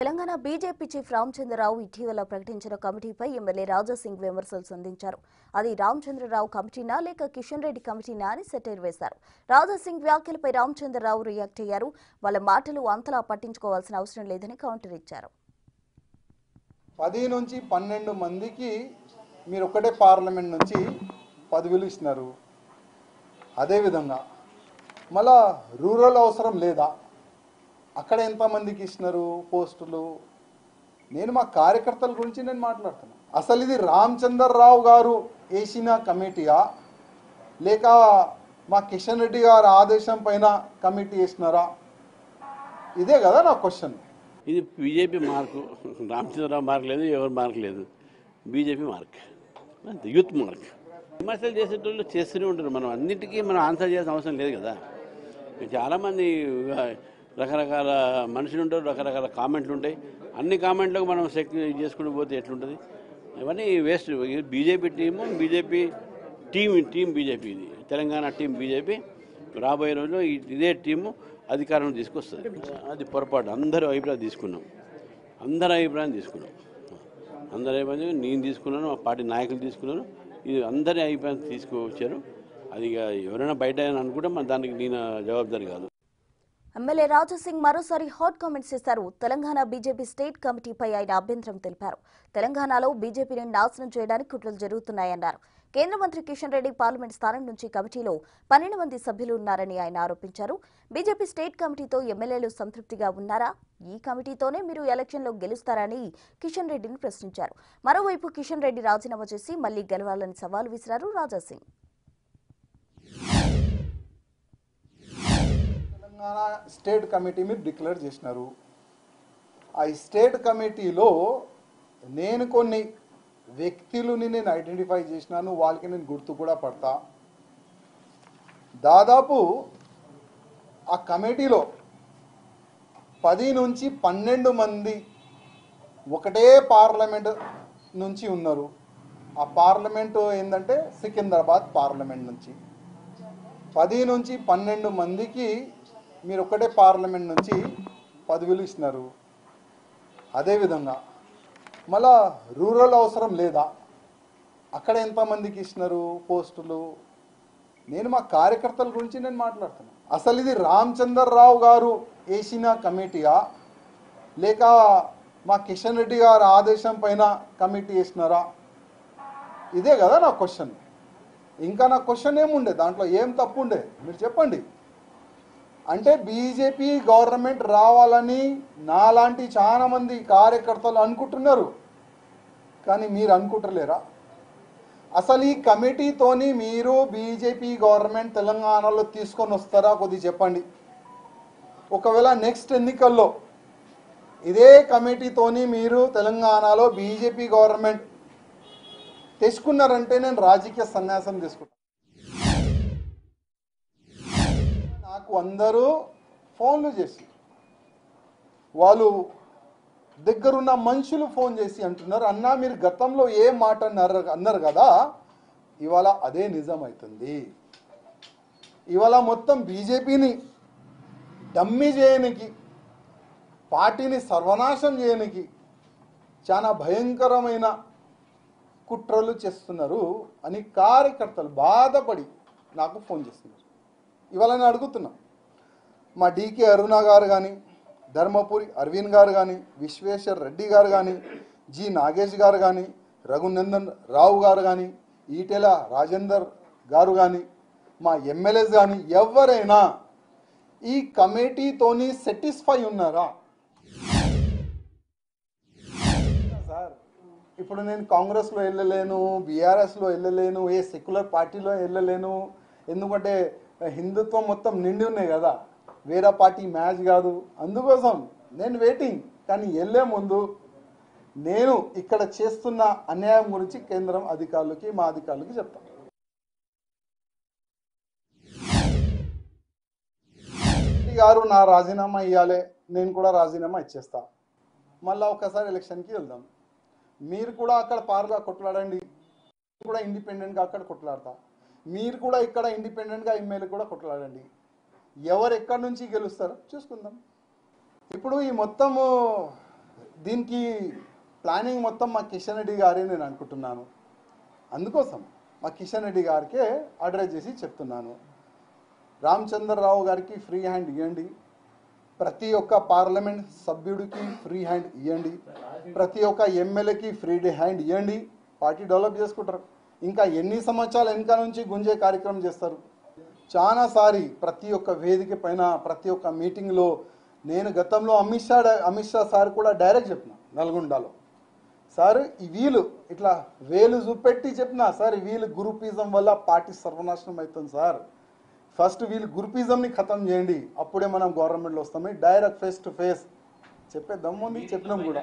Telangana BJP chief Ramachandra Rao ఇటీవల ప్రకటించిన కమిటీపై MLA Raja Singh విమర్శలు సంధించారు. అది రామచంద్రరావు కమిటీనా లేక కిషన్ రెడ్డి కమిటీనా అని సెటైర్ వేశారు. రాజాసింగ్ వ్యాఖ్యలపై రామచంద్రరావు రియాక్ట్ అయ్యారు. వాళ్ళ మాటలు అంతలా పట్టించుకోవాల్సిన అవసరం లేదని కౌంటర్ ఇచ్చారు. 10 నుంచి 12 మందికి మీరు ఒక్కటే పార్లమెంట్ నుంచి పదవులు ఇస్తున్నారు. అదేవిధంగా మళ్ళా రూరల్ అవసరం లేదా? అక్కడ ఎంతమందికి ఇస్తున్నారు పోస్టులు? నేను మా కార్యకర్తల గురించి నేను మాట్లాడుతున్నాను. అసలు ఇది రామచంద్రరావు గారు వేసిన కమిటీయా లేక మా కిషన్ రెడ్డి గారి ఆదేశం పైన కమిటీ వేసినారా? ఇదే కదా నా క్వశ్చన్. ఇది బీజేపీ మార్కు. రామచంద్రరావు మార్క్ లేదు, ఎవరు మార్క్ లేదు, బీజేపీ మార్క్, అంతే, యూత్ మార్క్. విమర్శలు చేసేటోళ్ళు చేస్తూనే ఉంటారు. మనం అన్నిటికీ మనం ఆన్సర్ చేయాల్సిన అవసరం లేదు కదా. చాలామంది రకరకాల మనుషులు ఉంటారు, రకరకాల కామెంట్లు ఉంటాయి. అన్ని కామెంట్లకు మనం శక్తి చేసుకుంటూ పోతే ఎట్లుంటుంది? ఇవన్నీ waste. BJP BJP team BJP, ఇది తెలంగాణ టీం బీజేపీ రాబోయే రోజుల్లో ఇదే టీము అధికారం తీసుకొస్తుంది. అది పొరపాటు. అందరూ అభిప్రాయం తీసుకున్నాం, అందరి అభిప్రాయం నేను తీసుకున్నాను, మా పార్టీ నాయకులు తీసుకున్నాను. ఇది అందరి అభిప్రాయం తీసుకువచ్చారు. అది ఎవరైనా బయట అనుకుంటే మన దానికి నేను జవాబుదారి కాదు. ఎమ్మెల్యే రాజాసింగ్ మరోసారి హాట్ కామెంట్స్ చేశారు. తెలంగాణ బీజేపీ స్టేట్ కమిటీపై ఆయన అభ్యంతరం తెలిపారు. తెలంగాణలో బీజేపీని నాశనం చేయడానికి కుట్రలు జరుగుతున్నాయన్నారు. కేంద్ర మంత్రి కిషన్ రెడ్డి పార్లమెంట్ స్థానం నుంచి కమిటీలో 12 మంది సభ్యులు ఉన్నారని ఆయన ఆరోపించారు. బీజేపీ స్టేట్ కమిటీతో ఎమ్మెల్యేలు సంతృప్తిగా ఉన్నారా? ఈ కమిటీతోనే మీరు ఎలక్షన్లో గెలుస్తారని కిషన్ రెడ్డిని ప్రశ్నించారు. మరోవైపు కిషన్ రెడ్డి రాజీనామా చేసి మళ్లీ గెలవాలని సవాల్ విసిరారు రాజాసింగ్. తెలంగాణ స్టేట్ కమిటీ మీరు డిక్లేర్ చేసినారు. ఆ స్టేట్ కమిటీలో నేను కొన్ని వ్యక్తులని నేను ఐడెంటిఫై చేసినాను. వాళ్ళకి నేను గుర్తు కూడా పడతా. దాదాపు ఆ కమిటీలో 10 నుంచి 12 మంది ఒకటే పార్లమెంట్ నుంచి ఉన్నారు. ఆ పార్లమెంటు ఏంటంటే సికింద్రాబాద్ పార్లమెంట్ నుంచి 10 నుంచి 12 మందికి మీరు ఒక్కటే పార్లమెంట్ నుంచి పదవులు ఇస్తున్నారు. అదేవిధంగా మళ్ళా రూరల్ అవసరం లేదా? అక్కడ ఎంతమందికి ఇస్తున్నారు పోస్టులు? నేను మా కార్యకర్తల గురించి నేను మాట్లాడుతున్నాను. అసలు ఇది రామచంద్రరావు గారు వేసిన కమిటీయా లేక మా కిషన్ రెడ్డి గారి ఆదేశం పైన కమిటీ వేసినారా? ఇదే కదా నా క్వశ్చన్. ఇంకా నా క్వశ్చన్ ఏముండే? దాంట్లో ఏం తప్పు ఉండే మీరు చెప్పండి. అంటే బీజేపీ గవర్నమెంట్ రావాలని నాలాంటి చాలా మంది కార్యకర్తలు అనుకుంటున్నారు, కానీ మీరు అనుకుంటలేరా? అసలు ఈ కమిటీతోని మీరు బీజేపీ గవర్నమెంట్ తెలంగాణలో తీసుకొని వస్తారా? కొద్దిగా చెప్పండి. ఒకవేళ నెక్స్ట్ ఎన్నికల్లో ఇదే కమిటీతోని మీరు తెలంగాణలో బీజేపీ గవర్నమెంట్ తెచ్చుకున్నారంటే నేను రాజకీయ సన్యాసం తీసుకుంటాను. నాకు అందరూ ఫోన్లు చేసి, వాళ్ళు దగ్గరున్న మనుషులు ఫోన్ చేసి అంటున్నారు, అన్నా మీరు గతంలో ఏ మాట అన్నారు కదా, ఇవాళ అదే నిజం అవుతుంది. ఇవాళ మొత్తం బీజేపీని డమ్మీ చేయడానికి, పార్టీని సర్వనాశం చేయడానికి చాలా భయంకరమైన కుట్రలు చేస్తున్నారు అని కార్యకర్తలు బాధపడి నాకు ఫోన్ చేస్తున్నారు. ఇవాళ నేను అడుగుతున్నా, మా డీకే అరుణ గారు కానీ, ధర్మపురి అరవింద్ గారు కానీ, విశ్వేశ్వర్ రెడ్డి గారు కానీ, జి నాగేష్ గారు కానీ, రఘునందన్ రావు గారు కానీ, ఈటెల రాజేందర్ గారు కానీ, మా ఎమ్మెల్యేస్ కానీ ఎవరైనా ఈ కమిటీతోని సాటిస్ఫై ఉన్నారా? సార్, ఇప్పుడు నేను కాంగ్రెస్లో వెళ్ళలేను, బీఆర్ఎస్లో వెళ్ళలేను, ఏ సెక్యులర్ పార్టీలో వెళ్ళలేను. ఎందుకంటే హిందుత్వం మొత్తం నిండి ఉన్నాయి కదా, వేరే పార్టీ మ్యాచ్ కాదు. అందుకోసం నేను వెయిటింగ్. కానీ వెళ్ళే ముందు నేను ఇక్కడ చేస్తున్న అన్యాయం గురించి కేంద్రం అధికారులకి, మా అధికారులకి చెప్తాను. గారు నా రాజీనామా ఇవ్వాలి, నేను కూడా రాజీనామా ఇచ్చేస్తా. మళ్ళీ ఒకసారి ఎలక్షన్కి వెళ్దాం. మీరు కూడా అక్కడ పారుగా కొట్లాడండి, కూడా ఇండిపెండెంట్గా అక్కడ కొట్లాడతా. మీరు కూడా ఇక్కడ ఇండిపెండెంట్గా ఎమ్మెల్యే కూడా కొట్లాడండి. ఎవరు ఎక్కడి నుంచి గెలుస్తారో చూసుకుందాం. ఇప్పుడు ఈ మొత్తము దీనికి ప్లానింగ్ మొత్తం మా కిషన్ రెడ్డి గారే నేను అనుకుంటున్నాను. అందుకోసం మా కిషన్ రెడ్డి గారికే అడ్రస్ చేసి చెప్తున్నాను, రామచంద్రరావు గారికి ఫ్రీ హ్యాండ్ ఇవ్వండి, ప్రతి ఒక్క పార్లమెంట్ సభ్యుడికి ఫ్రీ హ్యాండ్ ఇవ్వండి, ప్రతి ఒక్క ఎమ్మెల్యేకి ఫ్రీ హ్యాండ్ ఇవ్వండి, పార్టీ డెవలప్ చేసుకుంటారు. ఇంకా ఎన్ని సంవత్సరాలు వెనక నుంచి గుంజే కార్యక్రమం చేస్తారు. చాలాసారి ప్రతి ఒక్క వేదిక పైన ప్రతి ఒక్క మీటింగ్లో నేను గతంలో అమిత్ షా సార్ కూడా డైరెక్ట్ చెప్పిన నల్గొండలో, సార్ ఈ వీళ్ళు ఇట్లా వేలు చూపెట్టి చెప్పిన, సార్ వీళ్ళు గ్రూపిజం వల్ల పార్టీ సర్వనాశనం అవుతుంది సార్, ఫస్ట్ వీళ్ళు గ్రూపిజంని ఖతం చేయండి, అప్పుడే మనం గవర్నమెంట్లో వస్తామని డైరెక్ట్ ఫేస్ టు ఫేస్ చెప్పే దమ్ముంది, చెప్పినాం కూడా.